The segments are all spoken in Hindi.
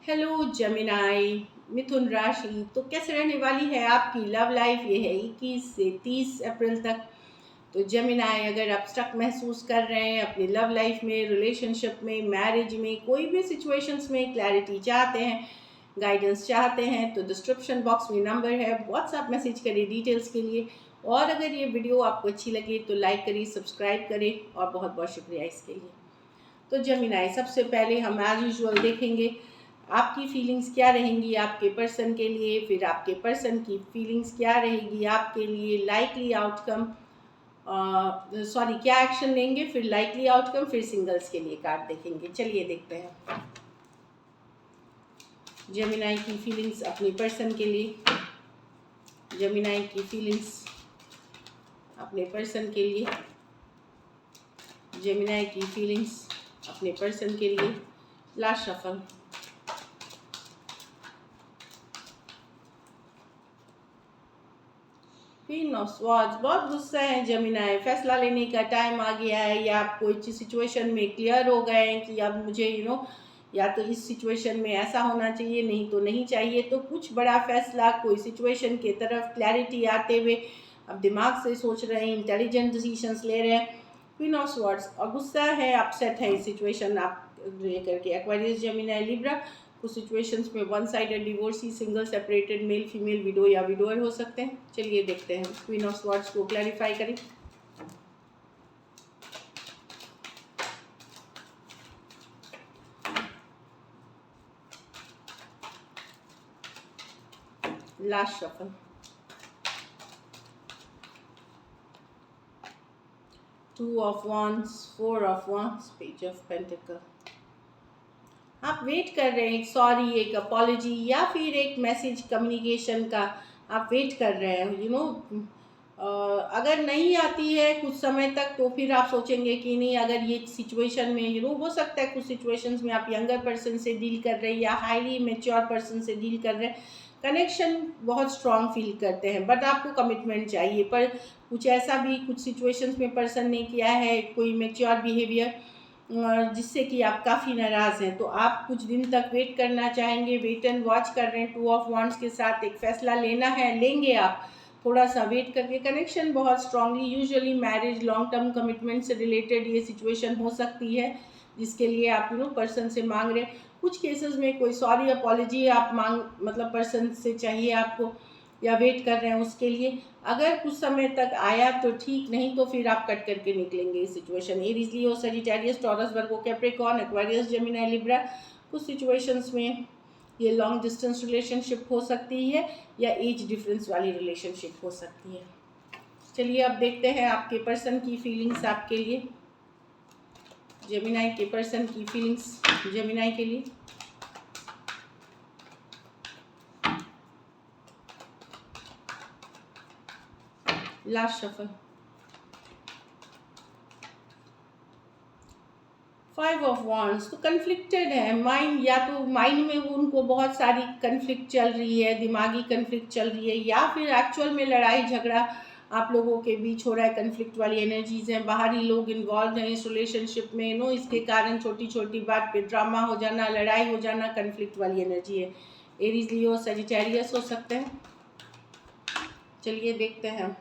हेलो जेमिनाई, मिथुन राशि। तो कैसे रहने वाली है आपकी लव लाइफ? ये है 21 से 30 अप्रैल तक। तो जेमिनाई, अगर आप स्टक महसूस कर रहे हैं अपनी लव लाइफ में, रिलेशनशिप में, मैरिज में, कोई भी सिचुएशंस में क्लैरिटी चाहते हैं, गाइडेंस चाहते हैं, तो डिस्क्रिप्शन बॉक्स में नंबर है, व्हाट्सएप मैसेज करिए डिटेल्स के लिए। और अगर ये वीडियो आपको अच्छी लगे तो लाइक करिए, सब्सक्राइब करें, और बहुत बहुत शुक्रिया इसके लिए। तो जेमिनाई, सबसे पहले हम एज यूजुअल देखेंगे आपकी फीलिंग्स क्या रहेंगी आपके पर्सन के लिए, फिर आपके पर्सन की फीलिंग्स क्या रहेगी आपके लिए, लाइकली आउटकम, सॉरी क्या एक्शन लेंगे, फिर लाइकली आउटकम, फिर सिंगल्स के लिए कार्ड देखेंगे। चलिए देखते हैं जेमिनाई की फीलिंग्स अपने पर्सन के लिए। जेमिनाई की फीलिंग्स अपने पर्सन के लिए। जेमिनाई की फीलिंग्स अपने पर्सन के लिए। Last shuffle. Queen of swords, बहुत गुस्सा है जेमिनाई, फैसला लेने का टाइम आ गया है, या आप कोई सिचुएशन में क्लियर हो गए हैं कि अब मुझे या तो इस सिचुएशन में ऐसा होना चाहिए, नहीं तो नहीं चाहिए। तो कुछ बड़ा फैसला कोई सिचुएशन के तरफ क्लैरिटी आते हुए अब दिमाग से सोच रहे हैं, इंटेलिजेंट डिसीजंस ले रहे हैं। क्वीन ऑफ स्वॉर्ड्स, और गुस्सा है, अपसेट है इस सिचुएशन आप लेकर के। एक्वेरियस, जेमिनाई, लिब्रा, कुछ सिचुएशंस में one sided divorcee, single, separated, male female, window या विडोअर हो सकते हैं। चलिए देखते हैं क्वीन ऑफ स्वॉर्ड्स को क्लैरिफाई करें। Last shuffle. Two of wands, four of wands, page of pentacle. आप वेट कर रहे हैं एक सॉरी, एक अपॉलजी, या फिर एक मैसेज कम्युनिकेशन का आप वेट कर रहे हैं। अगर नहीं आती है कुछ समय तक तो फिर आप सोचेंगे कि नहीं, अगर ये सिचुएशन में हो सकता है कुछ सिचुएशंस में आप यंगर पर्सन से डील कर रहे हैं या हाईली मैच्योर पर्सन से डील कर रहे हैं। कनेक्शन बहुत स्ट्रांग फील करते हैं, बट आपको कमिटमेंट चाहिए। पर कुछ ऐसा भी कुछ सिचुएशंस में पर्सन ने किया है, कोई मैच्योर बिहेवियर, जिससे कि आप काफ़ी नाराज़ हैं। तो आप कुछ दिन तक वेट करना चाहेंगे, वेट एंड वॉच कर रहे हैं। टू ऑफ wands के साथ एक फैसला लेना है, लेंगे आप, थोड़ा सा वेट करके। कनेक्शन बहुत strongly, usually marriage, long term commitment से रिलेटेड ये सिचुएशन हो सकती है, जिसके लिए आप पर्सन से मांग रहे हैं। कुछ केसेस में कोई सॉरी अपॉलजी आप मतलब पर्सन से चाहिए आपको, या वेट कर रहे हैं उसके लिए। अगर कुछ समय तक आया तो ठीक, नहीं तो फिर आप कट करके निकलेंगे इस situation. Aries, Leo, Sagittarius, taurus, वर्गो, कैप्रिकॉर्न, एक्वेरियस, जेमिनी, लिब्रा। कुछ सिचुएशंस में ये लॉन्ग डिस्टेंस रिलेशनशिप हो सकती है, या एज डिफरेंस वाली रिलेशनशिप हो सकती है। चलिए अब देखते हैं आपके पर्सन की फीलिंग्स आपके लिए। जेमिनी के पर्सन की फीलिंग्स जेमिनी के लिए। Last shuffle. Five of wands, तो कन्फ्लिक्टेड है माइंड, या तो माइंड में उनको बहुत सारी कन्फ्लिक्ट चल रही है, दिमागी कन्फ्लिक्ट चल रही है, या फिर एक्चुअल में लड़ाई झगड़ा आप लोगों के बीच हो रहा है। कन्फ्लिक्ट वाली एनर्जीज हैं, बाहरी लोग इन्वॉल्व हैं इस रिलेशनशिप में, इसके कारण छोटी छोटी बात पे ड्रामा हो जाना, लड़ाई हो जाना, कन्फ्लिक्ट वाली एनर्जी है। एरीज, लियो, सजिटेरियस हो सकते हैं। चलिए देखते हैं।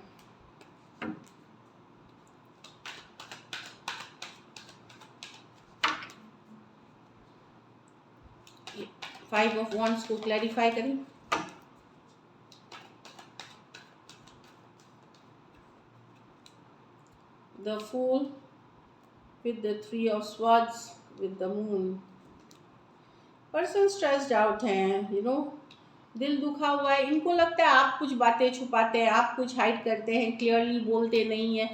फाइव ऑफ wands को क्लैरिफाई करें। The Fool with the Three of Swords with the Moon. Person stressed out हैं, दिल दुखा हुआ है। इनको लगता है आप कुछ बातें छुपाते हैं, आप कुछ हाइड करते हैं, क्लियरली बोलते नहीं हैं।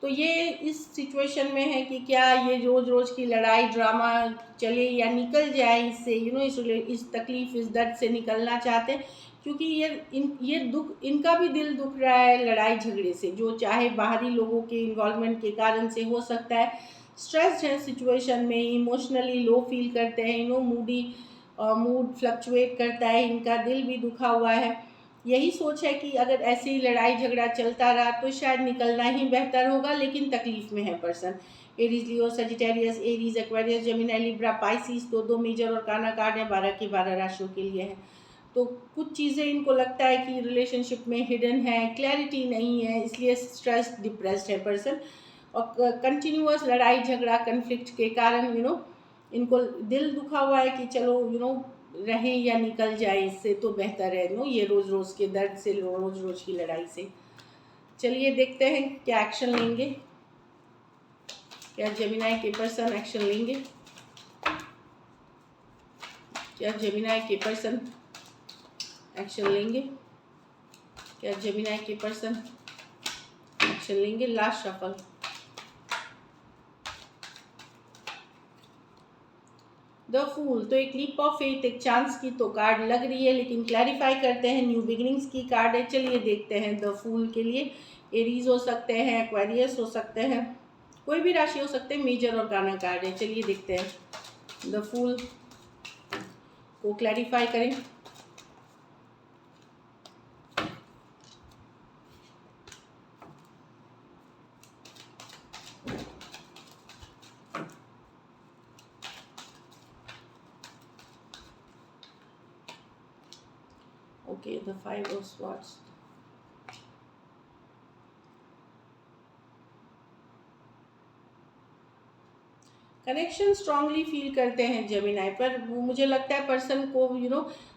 तो ये इस सिचुएशन में है कि क्या ये रोज़ रोज़ की लड़ाई ड्रामा चले या निकल जाए इससे, इस तकलीफ, इस दर्द से निकलना चाहते हैं। क्योंकि ये दुख, इनका भी दिल दुख रहा है लड़ाई झगड़े से, जो चाहे बाहरी लोगों के इन्वॉल्वमेंट के कारण से हो सकता है। स्ट्रेस्ड है सिचुएशन में, इमोशनली लो फील करते हैं, मूडी, मूड फ्लक्चुएट करता है, इनका दिल भी दुखा हुआ है। यही सोच है कि अगर ऐसे ही लड़ाई झगड़ा चलता रहा तो शायद निकलना ही बेहतर होगा, लेकिन तकलीफ में है person. Aries, Leo, Sagittarius, Aries, Aquarius, Gemini, Libra, Pisces, दो मेजर और काना कार्ड है, 12 की 12 राशियों के लिए है। तो कुछ चीज़ें इनको लगता है कि रिलेशनशिप में हिडन है, क्लैरिटी नहीं है, इसलिए स्ट्रेस डिप्रेस्ड है पर्सन, और कंटिन्यूअस लड़ाई झगड़ा कन्फ्लिक्ट के कारण इनको दिल दुखा हुआ है कि चलो रहे या निकल जाए, इससे तो बेहतर है ये रोज़ रोज़ के दर्द से, रोज़ रोज़ की लड़ाई से। चलिए देखते हैं क्या एक्शन लेंगे, क्या जेमिनी के पर्सन एक्शन लेंगे, क्या जेमिनी के पर्सन एक्शन लेंगे, क्या जेमिनी के पर्सन एक्शन लेंगे। Last shuffle. द फूल, तो एक लीप ऑफ फेथ, एक चांस की तो कार्ड लग रही है, लेकिन क्लैरिफाई करते हैं, न्यू बिगिनिंग्स की कार्ड है। चलिए देखते हैं द फूल के लिए। एरीज हो सकते हैं, एक्वेरियस हो सकते हैं, कोई भी राशि हो सकते हैं, मेजर और काना कार्ड है। चलिए देखते हैं द फूल को क्लैरिफाई करें। Okay, the 5 of swords. Connection strongly feel करते हैं जेमिनी पर। वो मुझे लगता है पर्सन को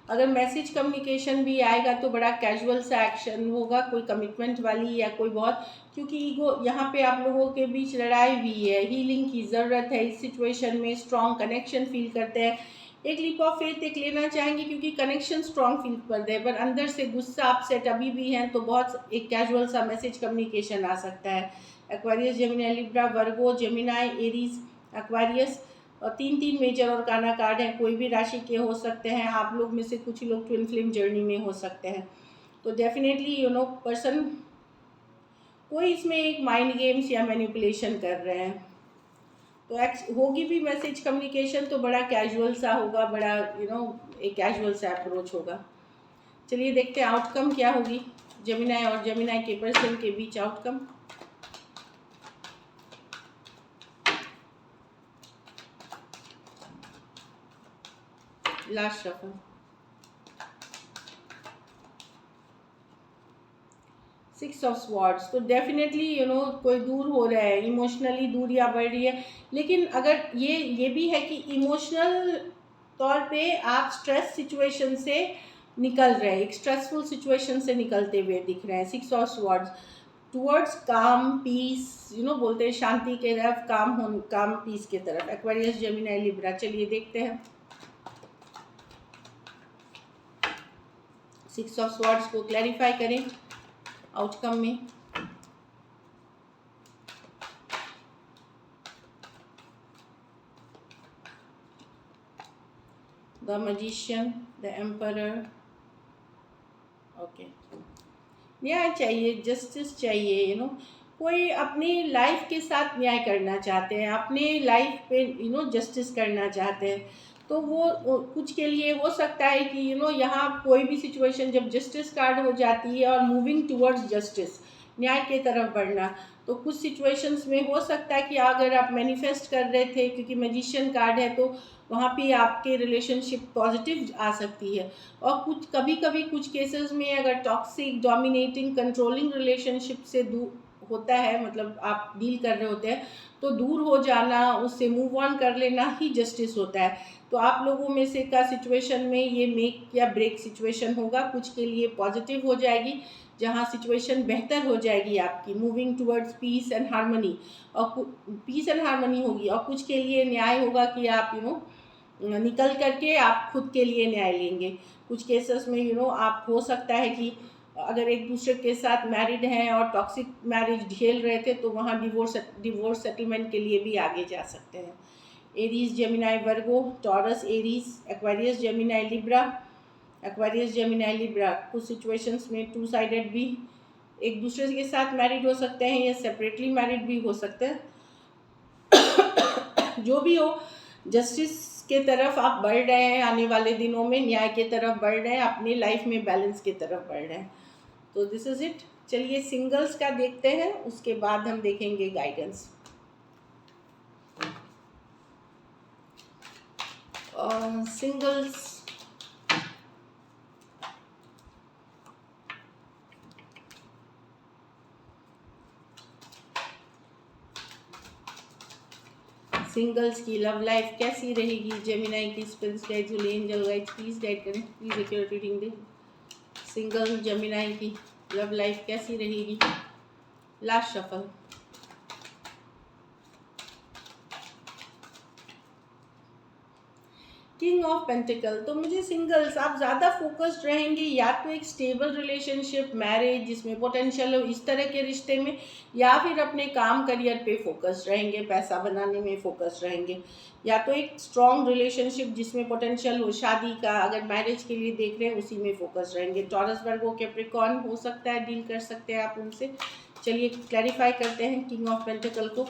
अगर मैसेज कम्युनिकेशन भी आएगा तो बड़ा कैजुअल सा एक्शन होगा, कोई कमिटमेंट वाली या कोई बहुत, क्योंकि ईगो यहाँ पे आप लोगों के बीच लड़ाई हुई है, हीलिंग की ज़रूरत है इस सिचुएशन में, स्ट्रॉन्ग कनेक्शन फील करते हैं। एक लीप ऑफ फेथ एक लेना चाहेंगे क्योंकि कनेक्शन स्ट्रॉन्ग फील करते हैं, पर अंदर से गुस्सा अपसेट अभी भी हैं, तो बहुत एक कैजुअल सा मैसेज कम्युनिकेशन आ सकता है। एक्वेरियस, जेमिनी, लिब्रा, वर्गो, जेमिनी, एरीज, एक्वेरियस, और 3 मेजर और काना कार्ड हैं, कोई भी राशि के हो सकते हैं। आप लोग में से कुछ लोग ट्विन फ्लेम जर्नी में हो सकते हैं। तो डेफिनेटली पर्सन कोई इसमें एक माइंड गेम्स या मैनिपुलेशन कर रहे हैं। तो होगी भी मैसेज कम्युनिकेशन तो बड़ा कैजुअल सा होगा, बड़ा एक कैजुअल सा अप्रोच होगा। चलिए देखते हैं आउटकम क्या होगी जेमिनी और जेमिनी के पर्सन के बीच outcome. Last shuffle. Six of swords, तो डेफिनेटली कोई दूर हो रहा है, इमोशनली दूरियां बढ़ रही है, लेकिन अगर ये भी है कि इमोशनल तौर पे आप स्ट्रेस सिचुएशन से निकल रहे हैं, एक स्ट्रेसफुल सिचुएशन से निकलते हुए दिख रहे हैं। सिक्स ऑफ स्वॉर्ड्स टुवर्ड्स काम पीस, बोलते हैं शांति के तरफ, काम पीस के तरफ। Aquarius, Gemini, Libra. चलिए देखते हैं सिक्स ऑफ स्वॉर्ड्स को क्लैरिफाई करें आउटकम में। The magician, the emperor. Okay, न्याय चाहिए, जस्टिस चाहिए, कोई अपनी लाइफ के साथ न्याय करना चाहते हैं, अपने लाइफ पे जस्टिस करना चाहते हैं। तो वो कुछ के लिए हो सकता है कि यहाँ कोई भी सिचुएशन जब जस्टिस कार्ड हो जाती है और मूविंग टुवर्ड्स जस्टिस, न्याय के तरफ बढ़ना, तो कुछ सिचुएशंस में हो सकता है कि अगर आप मैनिफेस्ट कर रहे थे, क्योंकि मैजिशियन कार्ड है, तो वहाँ पे आपके रिलेशनशिप पॉजिटिव आ सकती है। और कभी कभी कुछ केसेस में अगर टॉक्सिक, डोमिनेटिंग, कंट्रोलिंग रिलेशनशिप से दूर होता है, मतलब आप डील कर रहे होते हैं, तो दूर हो जाना, उससे मूव ऑन कर लेना ही जस्टिस होता है। तो आप लोगों में से का सिचुएशन में ये मेक या ब्रेक सिचुएशन होगा, कुछ के लिए पॉजिटिव हो जाएगी, जहाँ सिचुएशन बेहतर हो जाएगी आपकी, moving towards peace and harmony, और पीस एंड हार्मनी होगी। और कुछ के लिए न्याय होगा कि आप निकल करके आप खुद के लिए न्याय लेंगे। कुछ केसेस में आप हो सकता है कि अगर एक दूसरे के साथ मैरिड हैं और टॉक्सिक मैरिज झेल रहे थे, तो वहाँ डिवोर्स सेटलमेंट के लिए भी आगे जा सकते हैं। Aries, Gemini, Virgo, Taurus, Aries, Aquarius, Gemini, Libra, Aquarius, Gemini, Libra. कुछ सिचुएशंस में टू साइडेड भी एक दूसरे के साथ मैरिड हो सकते हैं या सेपरेटली मैरिड भी हो सकते हैं। जो भी हो, जस्टिस के तरफ आप बढ़ रहे हैं, आने वाले दिनों में न्याय के तरफ बढ़ रहे हैं, अपनी लाइफ में बैलेंस की तरफ बढ़ रहे हैं। तो दिस इज़ इट। चलिए सिंगल्स का देखते हैं, उसके बाद हम देखेंगे गाइडेंस। सिंगल्स, सिंगल्स की लव लाइफ कैसी रहेगी? जेमिनाई की spirits guides, holy angel guides please guide करें, प्लीज एक्यूरेट रीडिंग दे। सिंगल जेमिनाई की लव लाइफ कैसी रहेगी? Last shuffle. King of pentacle. तो मुझे सिंगल्स, आप ज़्यादा फोकस्ड रहेंगे या तो एक स्टेबल रिलेशनशिप, मैरिज जिसमें पोटेंशियल हो, इस तरह के रिश्ते में, या फिर अपने काम करियर पे फोकस्ड रहेंगे, पैसा बनाने में फोकस्ड रहेंगे, या तो एक स्ट्रॉन्ग रिलेशनशिप जिसमें पोटेंशियल हो शादी का, अगर मैरिज के लिए देख रहे हैं उसी में फोकस्ड रहेंगे। टॉरस, वर्गो, कैप्रिकॉर्न हो सकता है, डील कर सकते हैं आप उनसे। चलिए क्लैरिफाई करते हैं किंग ऑफ पेंटिकल को।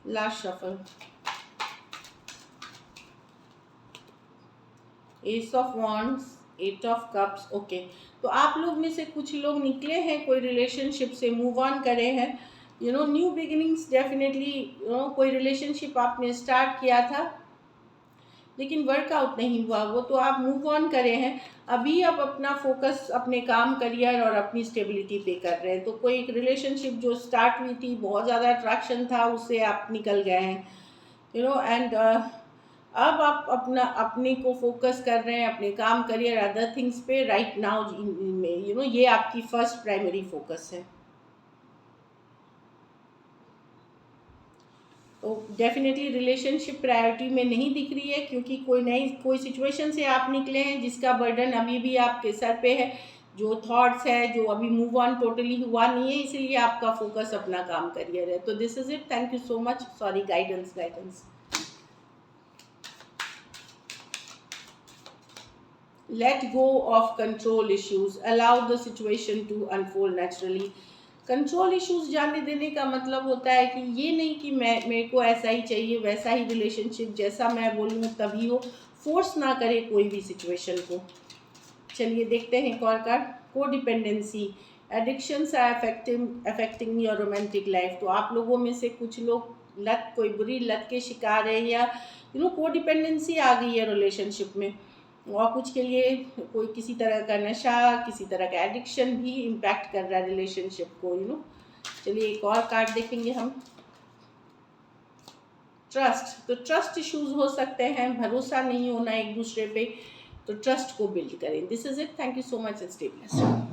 Last shuffle, ace of wands, eight of cups. Okay, तो आप लोग में से कुछ लोग निकले हैं, कोई रिलेशनशिप से मूव ऑन करे हैं, न्यू बिगिनिंग्स डेफिनेटली। कोई रिलेशनशिप आपने स्टार्ट किया था लेकिन वर्कआउट नहीं हुआ, वो तो आप मूव ऑन करे हैं। अभी आप अपना फोकस अपने काम, करियर और अपनी स्टेबिलिटी पे कर रहे हैं। तो कोई एक रिलेशनशिप जो स्टार्ट हुई थी, बहुत ज़्यादा अट्रैक्शन था, उससे आप निकल गए हैं, एंड अब आप अपने को फोकस कर रहे हैं, अपने काम, करियर, अदर थिंग्स पे राइट नाउ में। ये आपकी फर्स्ट प्राइमरी फोकस है। तो डेफिनेटली रिलेशनशिप प्रायोरिटी में नहीं दिख रही है, क्योंकि कोई सिचुएशन से आप निकले हैं जिसका बर्डन अभी भी आपके सर पे है, जो थॉट्स है, जो अभी मूव ऑन टोटली हुआ नहीं है, इसीलिए आपका फोकस अपना काम, करियर है। तो this is it. Thank you so much. Sorry, guidance. Let go of control issues. Allow the situation to unfold naturally. Control issues जाने देने का मतलब होता है कि ये नहीं कि मेरे को ऐसा ही चाहिए, वैसा ही रिलेशनशिप, जैसा मैं बोलूँ तभी हो। फोर्स ना करे कोई भी सिचुएशन को। चलिए देखते हैं एक और card, codependency. Addictions are affecting your romantic life. तो आप लोगों में से कुछ लोग कोई बुरी लत के शिकार है, या को डिपेंडेंसी आ गई है रिलेशनशिप में, और कुछ के लिए कोई किसी तरह का नशा, किसी तरह का एडिक्शन भी इम्पैक्ट कर रहा है रिलेशनशिप को। चलिए एक और कार्ड देखेंगे हम, ट्रस्ट। तो ट्रस्ट इश्यूज हो सकते हैं, भरोसा नहीं होना एक दूसरे पे, तो ट्रस्ट को बिल्ड करें। This is it. Thank you so much and stay blessed.